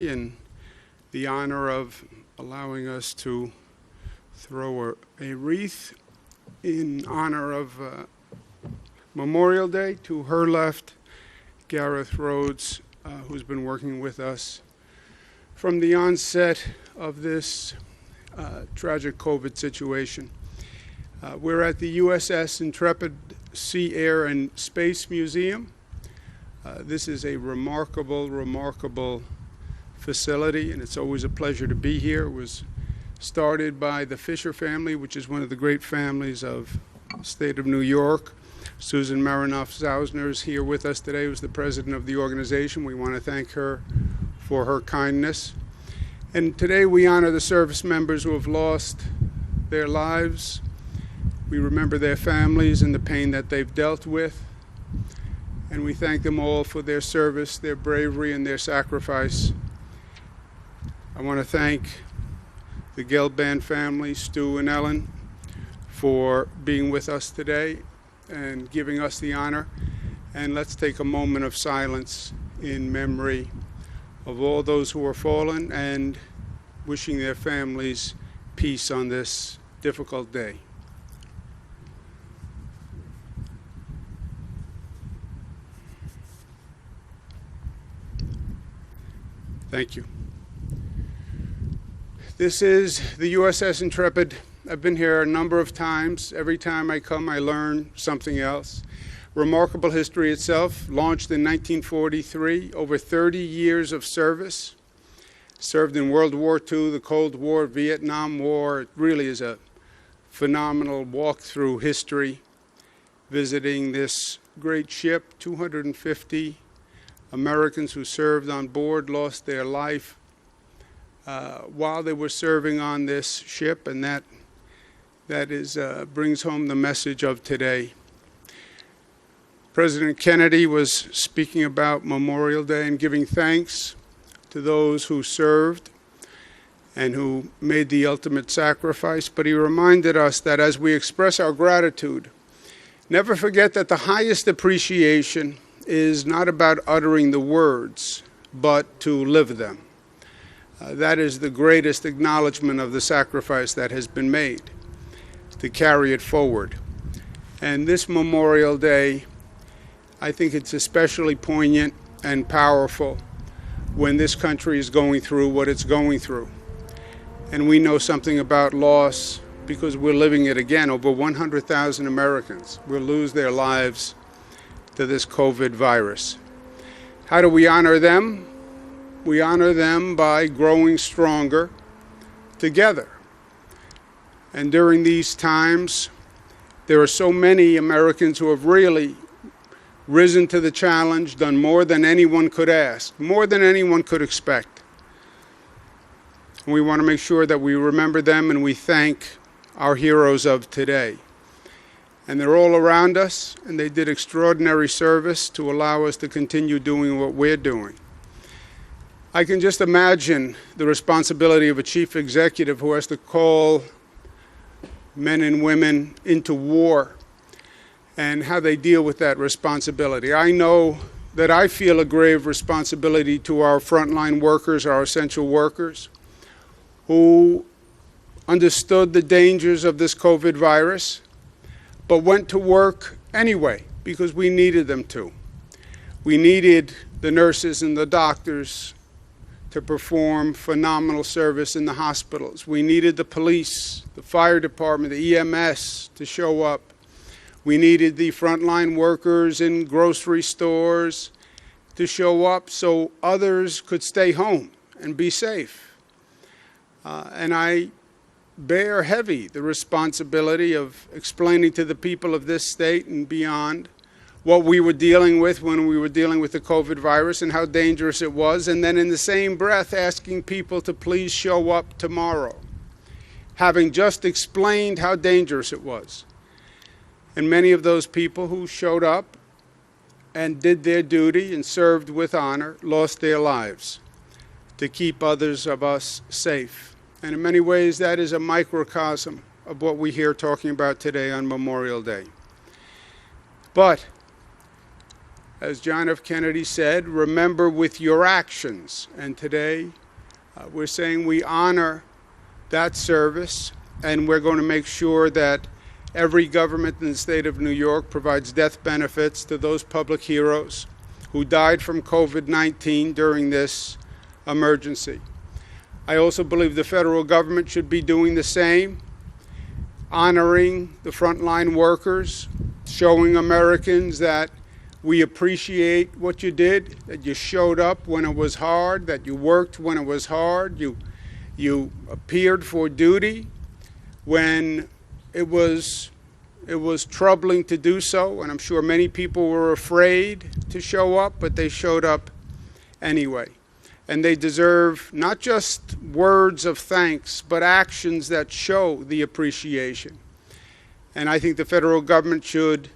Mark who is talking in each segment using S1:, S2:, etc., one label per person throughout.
S1: and the honor of allowing us to throw a wreath in honor of Memorial Day. To her left, Gareth Rhodes, who's been working with us from the onset of this tragic COVID situation. We're at the Uss Intrepid Sea, Air, and Space Museum. This is a remarkable facility, and it's always a pleasure to be here. It was started by the Fisher family, which is one of the great families of the state of New York. Susan Marinoff-Zausner is here with us today, who's the president of the organization. We want to thank her for her kindness. And today we honor the service members who have lost their lives. We remember their families and the pain that they've dealt with. And we thank them all for their service, their bravery, and their sacrifice. I want to thank the Gelband family, Stu and Ellen, for being with us today and giving us the honor. And let's take a moment of silence in memory of all those who are fallen and wishing their families peace on this difficult day. Thank you. This is the USS Intrepid. I've been here a number of times. Every time I come, I learn something else. Remarkable history itself. Launched in 1943, over 30 years of service. Served in World War II, the Cold War, Vietnam War. It really is a phenomenal walk through history. Visiting this great ship, 250 Americans who served on board lost their life while they were serving on this ship, and that brings home the message of today. President Kennedy was speaking about Memorial Day and giving thanks to those who served and who made the ultimate sacrifice, but he reminded us that as we express our gratitude, never forget that the highest appreciation is not about uttering the words, but to live them. That is the greatest acknowledgement of the sacrifice that has been made, to carry it forward. And this Memorial Day, I think it's especially poignant and powerful when this country is going through what it's going through. And we know something about loss because we're living it again. Over 100,000 Americans will lose their lives to this COVID virus. How do we honor them? We honor them by growing stronger together. And during these times, there are so many Americans who have really risen to the challenge, done more than anyone could ask, more than anyone could expect. And we want to make sure that we remember them and we thank our heroes of today. And they're all around us, and they did extraordinary service to allow us to continue doing what we're doing. I can just imagine the responsibility of a chief executive who has to call men and women into war and how they deal with that responsibility. I know that I feel a grave responsibility to our frontline workers, our essential workers, who understood the dangers of this COVID virus, but went to work anyway because we needed them to. We needed the nurses and the doctors to perform phenomenal service in the hospitals. We needed the police, the fire department, the EMS to show up. We needed the frontline workers in grocery stores to show up so others could stay home and be safe. And I bear heavy the responsibility of explaining to the people of this state and beyond what we were dealing with when we were dealing with the COVID virus and how dangerous it was, and then in the same breath asking people to please show up tomorrow, having just explained how dangerous it was. And many of those people who showed up and did their duty and served with honor lost their lives to keep others of us safe. And in many ways, that is a microcosm of what we hear talking about today on Memorial Day. But As John F. Kennedy said, remember with your actions. And today, we're saying we honor that service, and we're going to make sure that every government in the state of New York provides death benefits to those public heroes who died from COVID-19 during this emergency. I also believe the federal government should be doing the same, honoring the frontline workers, showing Americans that we appreciate what you did, that you showed up when it was hard, that you worked when it was hard, you appeared for duty when it was troubling to do so, and I'm sure many people were afraid to show up, but they showed up anyway. And they deserve not just words of thanks, but actions that show the appreciation. And I think the federal government should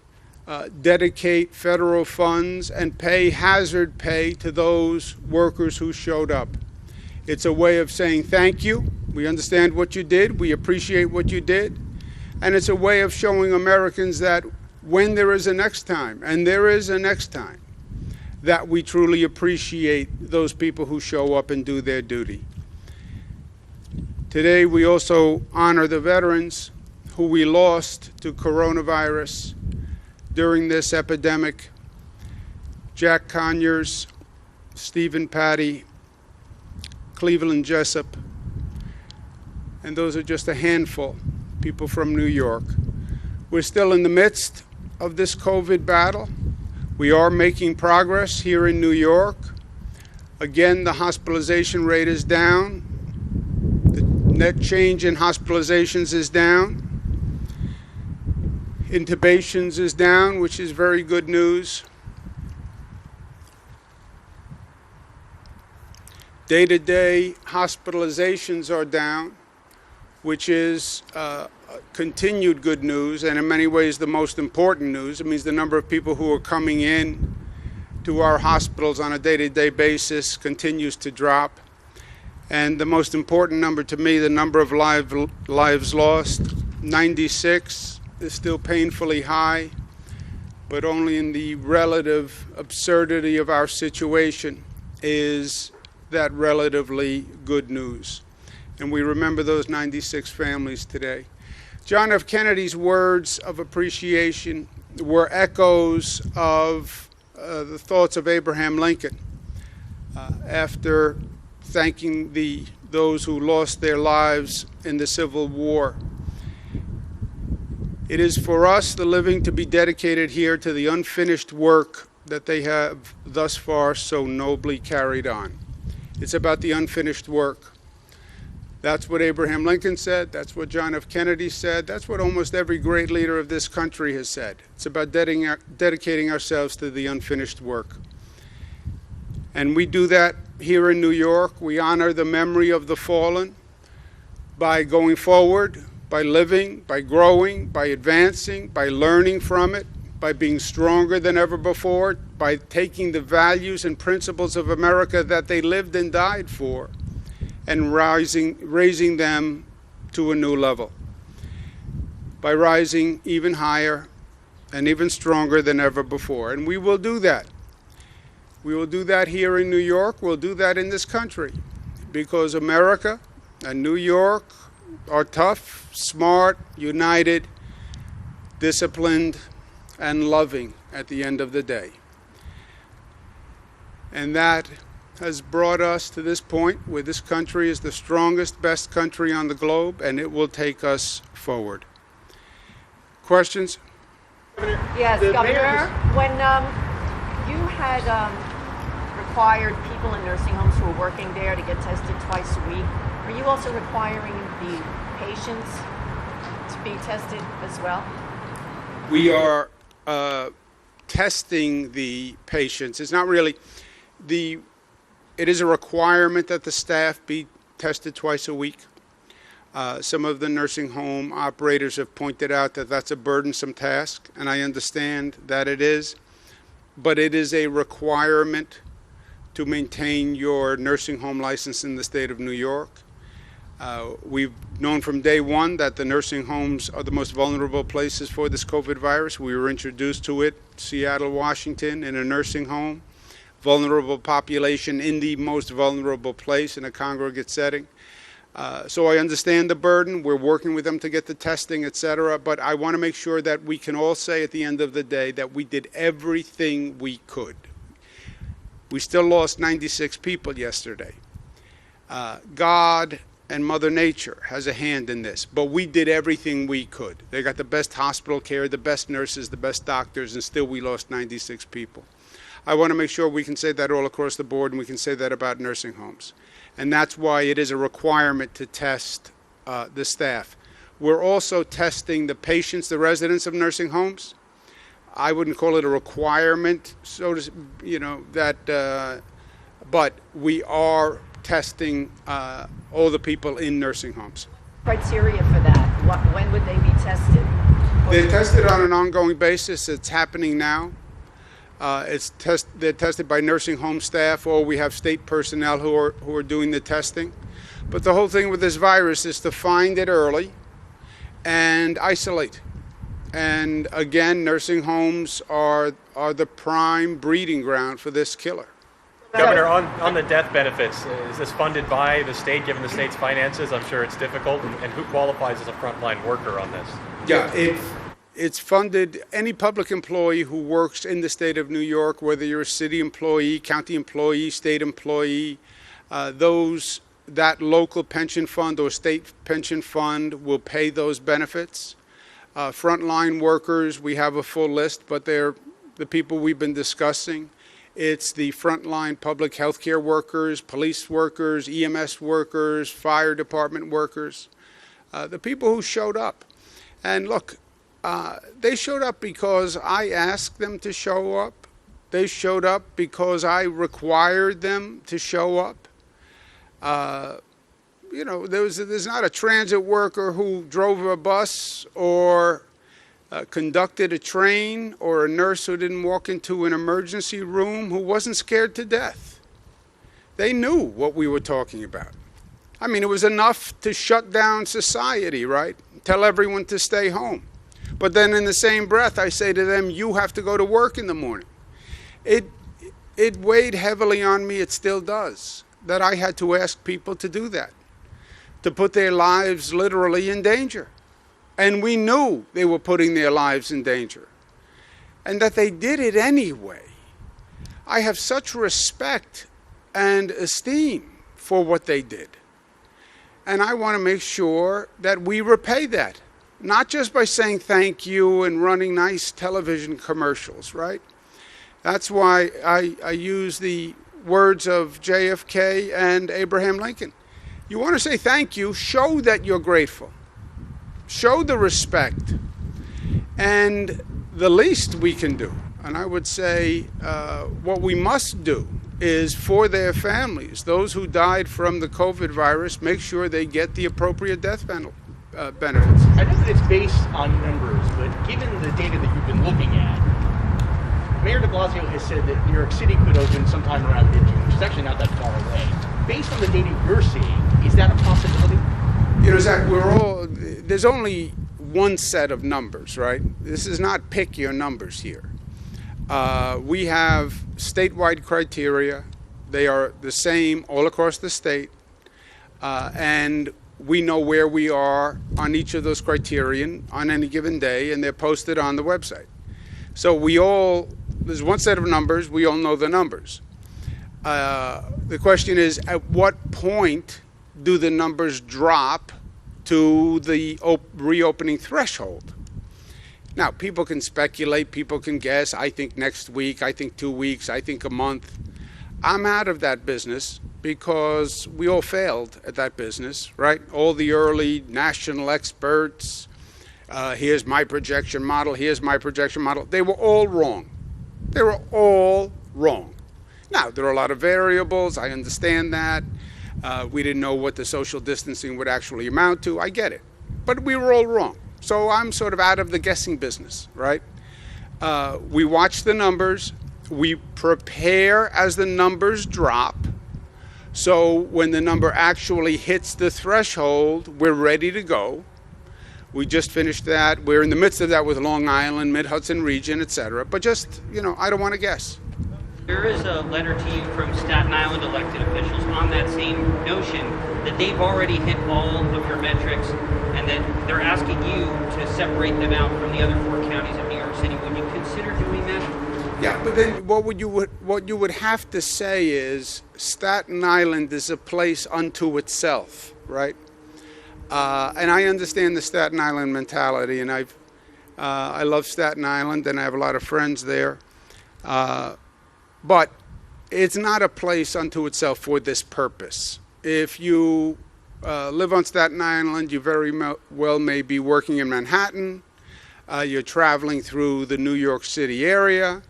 S1: dedicate federal funds and pay hazard pay to those workers who showed up. It's a way of saying thank you. We understand what you did. We appreciate what you did. And it's a way of showing Americans that when there is a next time, and there is a next time, that we truly appreciate those people who show up and do their duty. Today, we also honor the veterans who we lost to coronavirus during this epidemic. Jack Conyers, Stephen Patty, Cleveland Jessup, and those are just a handful, people from New York. We're still in the midst of this COVID battle. We are making progress here in New York. Again, the hospitalization rate is down. The net change in hospitalizations is down. Intubations is down, which is very good news. Day-to-day hospitalizations are down, which is continued good news, and in many ways the most important news. It means the number of people who are coming in to our hospitals on a day-to-day basis continues to drop. And the most important number to me, the number of lives lost, 96, is still painfully high, but only in the relative absurdity of our situation is that relatively good news. And we remember those 96 families today. John F. Kennedy's words of appreciation were echoes of the thoughts of Abraham Lincoln after thanking those who lost their lives in the Civil War. It is for us, the living, to be dedicated here to the unfinished work that they have thus far so nobly carried on. It's about the unfinished work. That's what Abraham Lincoln said. That's what John F. Kennedy said. That's what almost every great leader of this country has said. It's about dedicating ourselves to the unfinished work. And we do that here in New York. We honor the memory of the fallen by going forward, by living, by growing, by advancing, by learning from it, by being stronger than ever before, by taking the values and principles of America that they lived and died for, and raising them to a new level, by rising even higher and even stronger than ever before. And we will do that. We will do that here in New York. We'll do that in this country, because America and New York are tough, smart, united, disciplined, and loving at the end of the day. And that has brought us to this point where this country is the strongest, best country on the globe, and it will take us forward. Questions?
S2: Yes, Governor, when you had required people in nursing homes who were working there to get tested twice a week, are you also requiring the patients to be tested as well?
S1: We are testing the patients. It's not really it is a requirement that the staff be tested twice a week. Some of the nursing home operators have pointed out that that's a burdensome task, and I understand that it is, but it is a requirement to maintain your nursing home license in the state of New York. We've known from day one that the nursing homes are the most vulnerable places for this COVID virus. We were introduced to it, Seattle, Washington, in a nursing home. Vulnerable population in the most vulnerable place in a congregate setting. So I understand the burden. We're working with them to get the testing, et cetera. But I want to make sure that we can all say at the end of the day that we did everything we could. We still lost 96 people yesterday. God and Mother Nature has a hand in this, but we did everything we could. They got the best hospital care, the best nurses, the best doctors, and still we lost 96 people. I want to make sure we can say that all across the board, and we can say that about nursing homes. And that's why it is a requirement to test the staff. We're also testing the patients, the residents of nursing homes. I wouldn't call it a requirement, so to, but we are testing all the people in nursing homes.
S2: Criteria for that? When would they be tested?
S1: They're tested on an ongoing basis. It's happening now. They're tested by nursing home staff, or we have state personnel who are doing the testing. But the whole thing with this virus is to find it early and isolate. And again, nursing homes are the prime breeding ground for this killer.
S3: Governor, on the death benefits, is this funded by the state, given the state's finances? I'm sure it's difficult. And who qualifies as a frontline worker on this?
S1: Yeah, it's funded. Any public employee who works in the state of New York, whether you're a city employee, county employee, state employee, that local pension fund or state pension fund will pay those benefits. Frontline workers, we have a full list, but they're the people we've been discussing. It's the frontline public health care workers, police workers, EMS workers, fire department workers, the people who showed up. And look, they showed up because I asked them to show up. They showed up because I required them to show up. There's not a transit worker who drove a bus or conducted a train, or a nurse who didn't walk into an emergency room who wasn't scared to death. They knew what we were talking about. I mean, it was enough to shut down society, right? Tell everyone to stay home. But then in the same breath, I say to them, you have to go to work in the morning. It weighed heavily on me, it still does, that I had to ask people to do that, to put their lives literally in danger. And we knew they were putting their lives in danger, and that they did it anyway. I have such respect and esteem for what they did. And I want to make sure that we repay that, not just by saying thank you and running nice television commercials, right? That's why I use the words of JFK and Abraham Lincoln. You want to say thank you, show that you're grateful. Show the respect. And the least we can do, and I would say what we must do, is for their families, those who died from the COVID virus, make sure they get the appropriate death benefits.
S4: I know that it's based on numbers, but given the data that you've been looking at, Mayor de Blasio has said that New York City could open sometime around mid-June, which is actually not that far away. Based on the data you're seeing, is that a possibility?
S1: Zach, there's only one set of numbers, right? This is not pick your numbers here. We have statewide criteria. They are the same all across the state. And we know where we are on each of those criterion on any given day, and they're posted on the website. So there's one set of numbers, we all know the numbers. The question is, at what point do the numbers drop to the reopening threshold? Now, people can speculate, people can guess. I think next week, I think 2 weeks, I think a month. I'm out of that business because we all failed at that business, right? All the early national experts, here's my projection model, here's my projection model. They were all wrong. They were all wrong. Now, there are a lot of variables. I understand that. We didn't know what the social distancing would actually amount to. I get it. But we were all wrong. So I'm sort of out of the guessing business, right? We watch the numbers. We prepare as the numbers drop So when the number actually hits the threshold, we're ready to go. We just finished that. We're in the midst of that with Long Island, Mid-Hudson region, et cetera. But just, I don't want to guess.
S5: There is a letter to you from Staten Island elected officials on that same notion that they've already hit all of your metrics and that they're asking you to separate them out from the other 4 counties of New York City. Would you consider doing that?
S1: Yeah, but then what you would have to say is Staten Island is a place unto itself, right? And I understand the Staten Island mentality, and I love Staten Island, and I have a lot of friends there. But it's not a place unto itself for this purpose. If you live on Staten Island, you very well may be working in Manhattan. You're traveling through the New York City area.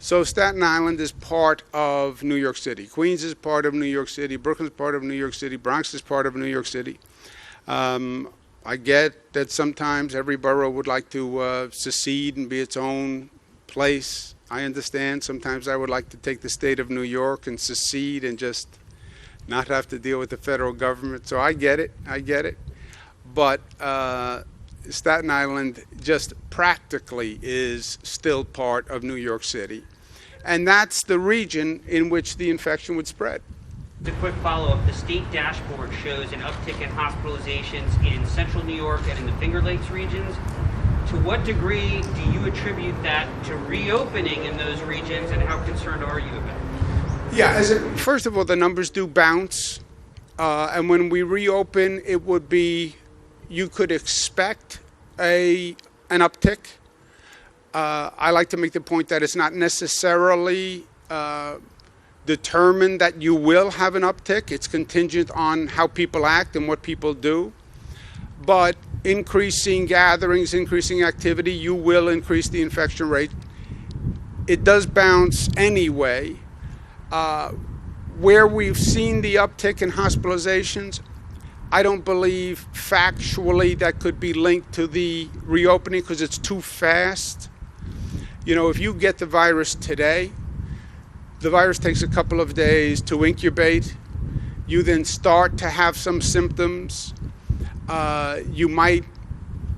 S1: So Staten Island is part of New York City. Queens is part of New York City. Brooklyn's part of New York City. Bronx is part of New York City. I get that sometimes every borough would like to secede and be its own place. I understand. Sometimes I would like to take the state of New York and secede and just not have to deal with the federal government. So I get it. But Staten Island just practically is still part of New York City. And that's the region in which the infection would spread.
S5: A quick follow-up. The state dashboard shows an uptick in hospitalizations in central New York and in the Finger Lakes regions. To what degree do you attribute that to reopening in those regions, and how concerned are you about it?
S1: Yeah, first of all, the numbers do bounce. And when we reopen, it would be, you could expect an uptick. I like to make the point that it's not necessarily determined that you will have an uptick. It's contingent on how people act and what people do. But increasing gatherings, increasing activity, you will increase the infection rate. It does bounce anyway. Where we've seen the uptick in hospitalizations, I don't believe factually that could be linked to the reopening because it's too fast. If you get the virus today, the virus takes a couple of days to incubate. You then start to have some symptoms. You might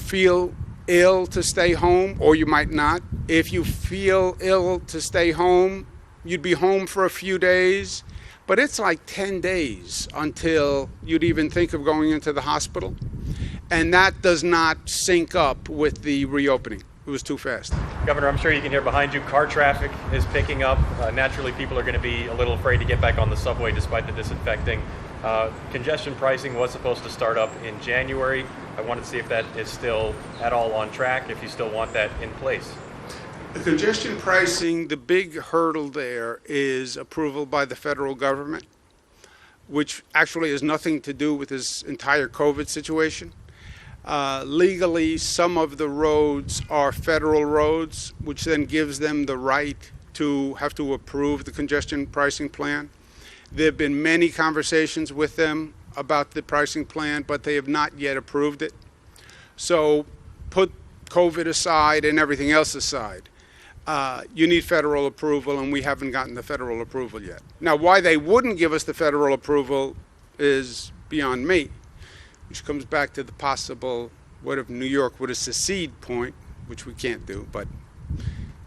S1: feel ill to stay home, or you might not. If you feel ill to stay home, you'd be home for a few days. But it's like 10 days until you'd even think of going into the hospital. And that does not sync up with the reopening. It was too fast.
S3: Governor, I'm sure you can hear behind you, car traffic is picking up. Naturally, people are going to be a little afraid to get back on the subway despite the disinfecting. Congestion pricing was supposed to start up in January. I wanted to see if that is still at all on track, if you still want that in place.
S1: The congestion pricing, the big hurdle there is approval by the federal government, which actually has nothing to do with this entire COVID situation. Legally, some of the roads are federal roads, which then gives them the right to have to approve the congestion pricing plan. There have been many conversations with them about the pricing plan, but they have not yet approved it. So put COVID aside and everything else aside. You need federal approval, and we haven't gotten the federal approval yet. Now, why they wouldn't give us the federal approval is beyond me, which comes back to the possible, what if New York would have secede point, which we can't do, but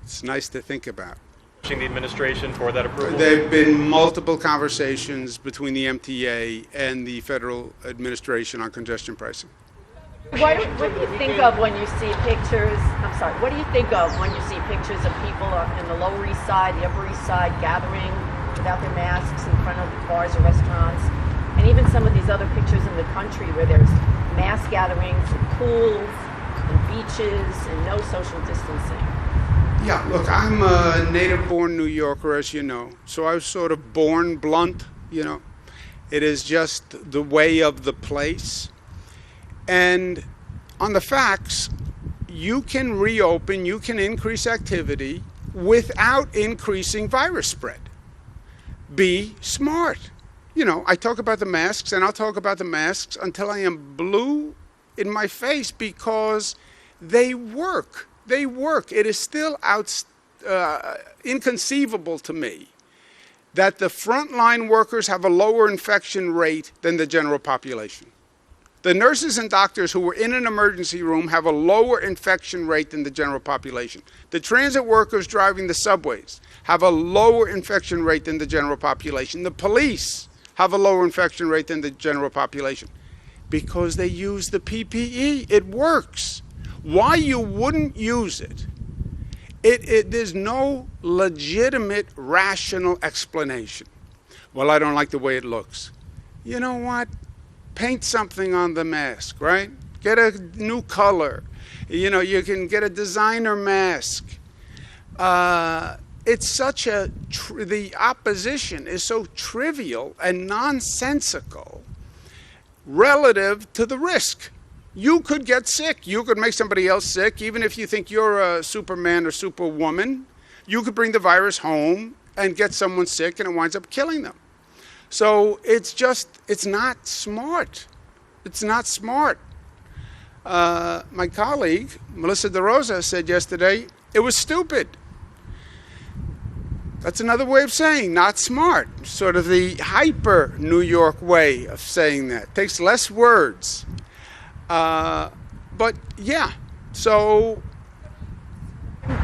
S1: it's nice to think about.
S3: The administration for that approval?
S1: There have been multiple conversations between the MTA and the federal administration on congestion pricing.
S2: What do you think of when you see pictures? What do you think of when you see pictures of people in the Lower East Side, the Upper East Side, gathering without their masks in front of bars or restaurants? And even some of these other pictures in the country where there's mass gatherings in pools and beaches and no social distancing.
S1: Yeah, look, I'm a native-born New Yorker, as you know, so I was sort of born blunt, It is just the way of the place. And on the facts, you can reopen, you can increase activity without increasing virus spread. Be smart. I talk about the masks, and I'll talk about the masks until I am blue in my face because they work. They work. It is still inconceivable to me that the frontline workers have a lower infection rate than the general population. The nurses and doctors who were in an emergency room have a lower infection rate than the general population. The transit workers driving the subways have a lower infection rate than the general population. The police have a lower infection rate than the general population because they use the PPE. It works. Why you wouldn't use it? There's no legitimate, rational explanation. Well, I don't like the way it looks. You know what? Paint something on the mask, right? Get a new color. You know, you can get a designer mask. It's such a, the opposition is so trivial and nonsensical relative to the risk. You could get sick. You could make somebody else sick. Even if you think you're a Superman or Superwoman, you could bring the virus home and get someone sick and it winds up killing them. So it's not smart. It's not smart. My colleague, Melissa DeRosa, said yesterday, it was stupid. That's another way of saying not smart. Sort of the hyper New York way of saying that. Takes less words. But yeah, so.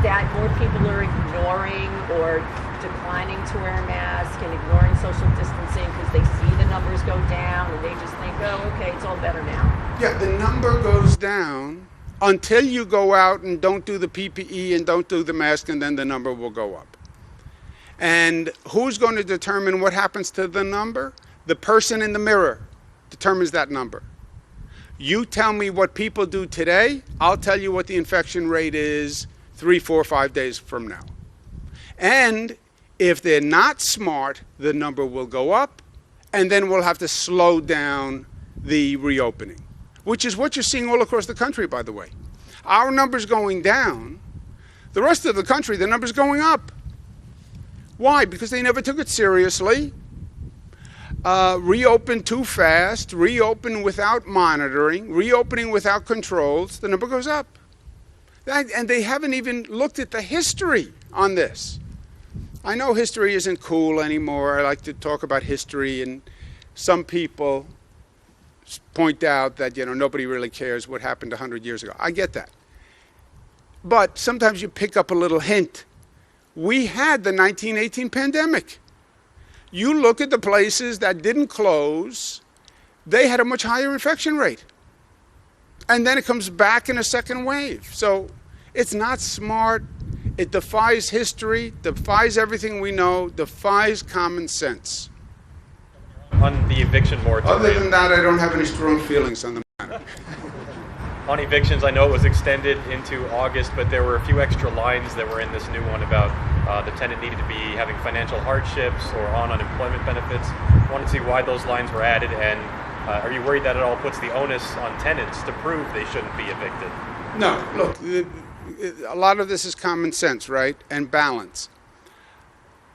S2: That more people are ignoring or declining to wear a mask and ignoring social distancing because they see the numbers go down and they just think, oh, okay, it's all better now.
S1: Yeah, the number goes down until you go out and don't do the PPE and don't do the mask, and then the number will go up. And who's going to determine what happens to the number? The person in the mirror determines that number. You tell me what people do today, I'll tell you what the infection rate is 3, 4, 5 days from now. And if they're not smart, the number will go up, and then we'll have to slow down the reopening, which is what you're seeing all across the country, by the way. Our number's going down. The rest of the country, the number's going up. Why? Because they never took it seriously. Reopen too fast, reopen without monitoring, reopening without controls, the number goes up. And they haven't even looked at the history on this. I know history isn't cool anymore. I like to talk about history, and some people point out that, you know, nobody really cares what happened 100 years ago. I get that. But sometimes you pick up a little hint. We had the 1918 pandemic. You look at the places that didn't close, they had a much higher infection rate. And then it comes back in a second wave. So it's not smart. It defies history, defies everything we know, defies common sense.
S3: On the eviction moratorium.
S1: Other than that, I don't have any strong feelings on the matter.
S3: On evictions, I know it was extended into August, but there were a few extra lines that were in this new one about the tenant needed to be having financial hardships or on unemployment benefits. I wanted to see why those lines were added, and are you worried that it all puts the onus on tenants to prove they shouldn't be evicted?
S1: No, look, a lot of this is common sense, right? And balance.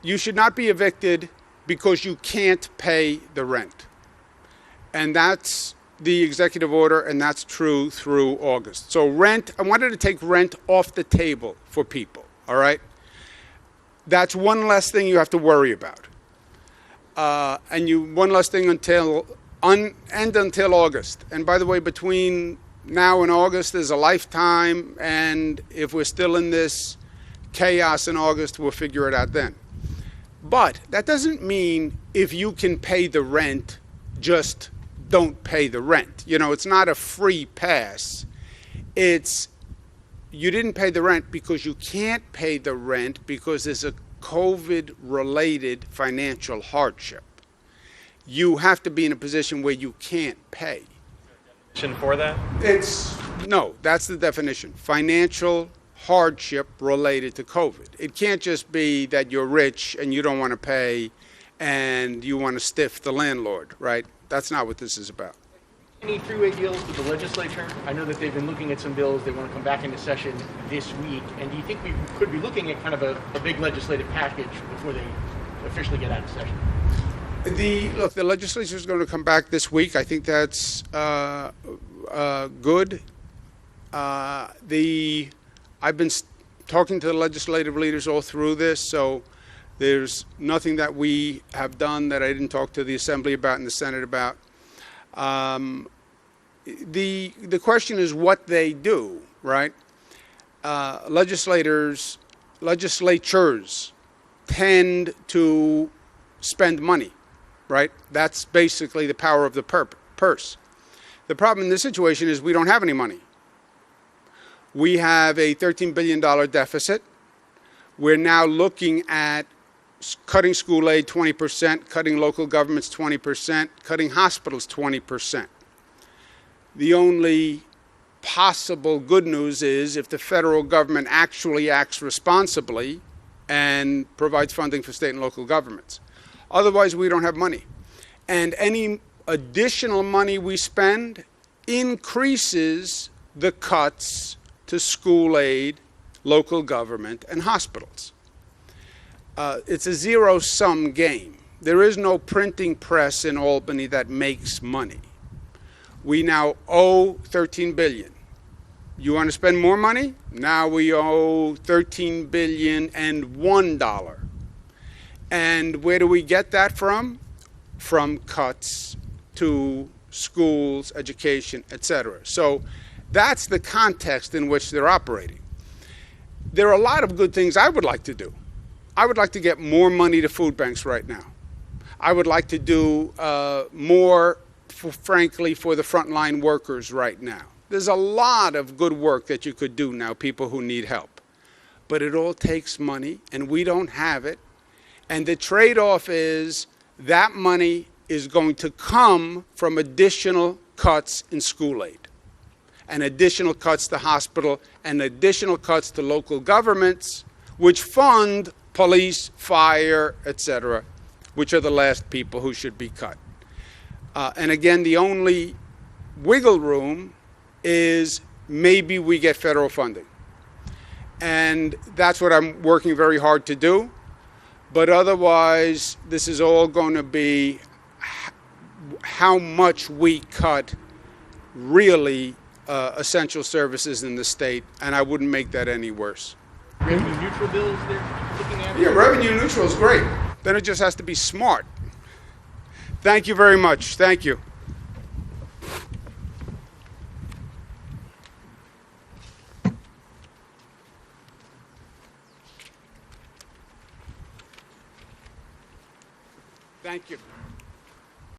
S1: You should not be evicted because you can't pay the rent. And that's the executive order, and that's true through August. So rent, I wanted to take rent off the table for people, all right? That's one less thing you have to worry about. And one less thing until August. And by the way, between now and August, there's a lifetime, and if we're still in this chaos in August, we'll figure it out then. But that doesn't mean if you can pay the rent, just don't pay the rent. You know, it's not a free pass. It's you didn't pay the rent because you can't pay the rent because there's a COVID-related financial hardship. You have to be in a position where you can't pay.
S3: For that?
S1: No, that's the definition. Financial hardship related to COVID. It can't just be that you're rich and you don't want to pay and you want to stiff the landlord, right? That's not what this is about.
S4: Any three-way deals with the legislature? I know that they've been looking at some bills. They want to come back into session this week. And do you think we could be looking at kind of a big legislative package before they officially get out of session?
S1: Look, the legislature is going to come back this week. I think that's good. I've been talking to the legislative leaders all through this, so There's nothing that we have done that I didn't talk to the Assembly about and the Senate about. The question is what they do, right? Legislatures tend to spend money, right? That's basically the power of the purse. The problem in this situation is we don't have any money. We have a $13 billion deficit. We're now looking at cutting school aid 20%, cutting local governments 20%, cutting hospitals 20%. The only possible good news is if the federal government actually acts responsibly and provides funding for state and local governments. Otherwise, we don't have money. And any additional money we spend increases the cuts to school aid, local government, and hospitals. It's a zero-sum game. There is no printing press in Albany that makes money. We now owe $13 billion. You want to spend more money? Now we owe $13 billion and $1. And where do we get that from? From cuts to schools, education, etc. So that's the context in which they're operating. There are a lot of good things I would like to do. I would like to get more money to food banks right now. I would like to do more, frankly, for the frontline workers right now. There's a lot of good work that you could do now, people who need help. But it all takes money, and we don't have it. And the trade-off is that money is going to come from additional cuts in school aid, and additional cuts to hospital, and additional cuts to local governments, which fund police, fire, etc., which are the last people who should be cut. And again, the only wiggle room is maybe we get federal funding. And that's what I'm working very hard to do. But otherwise, this is all going to be how much we cut really essential services in the state, and I wouldn't make that any worse.
S4: Revenue neutral bills they're looking at?
S1: Yeah, revenue neutral is great. Then it just has to be smart. Thank you very much. Thank you. Thank you.